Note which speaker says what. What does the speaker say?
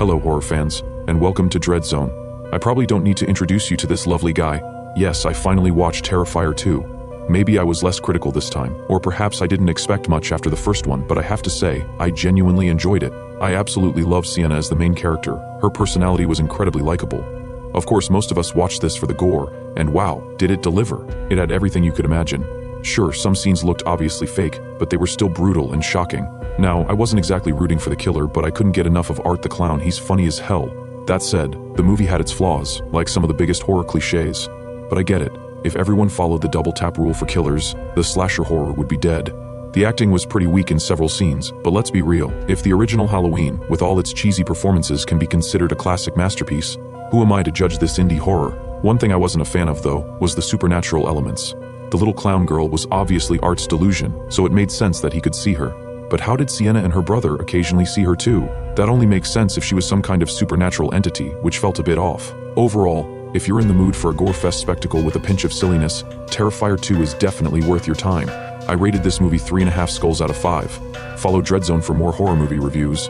Speaker 1: Hello horror fans, and welcome to Dread Zone. I probably don't need to introduce you to this lovely guy. Yes, I finally watched Terrifier 2. Maybe I was less critical this time, or perhaps I didn't expect much after the first one, but I have to say, I genuinely enjoyed it. I absolutely love Sienna as the main character. Her personality was incredibly likable. Of course, most of us watched this for the gore, and wow, did it deliver. It had everything you could imagine. Sure, some scenes looked obviously fake, but they were still brutal and shocking. Now, I wasn't exactly rooting for the killer, but I couldn't get enough of Art the Clown. He's funny as hell. That said, the movie had its flaws, like some of the biggest horror cliches. But I get it. If everyone followed the double tap rule for killers, the slasher horror would be dead. The acting was pretty weak in several scenes, but let's be real. If the original Halloween, with all its cheesy performances, can be considered a classic masterpiece, who am I to judge this indie horror? One thing I wasn't a fan of, though, was the supernatural elements. The little clown girl was obviously Art's delusion, so it made sense that he could see her. But how did Sienna and her brother occasionally see her too? That only makes sense if she was some kind of supernatural entity, which felt a bit off. Overall, if you're in the mood for a gore-fest spectacle with a pinch of silliness, Terrifier 2 is definitely worth your time. I rated this movie 3.5 skulls out of 5. Follow Dread Zone for more horror movie reviews.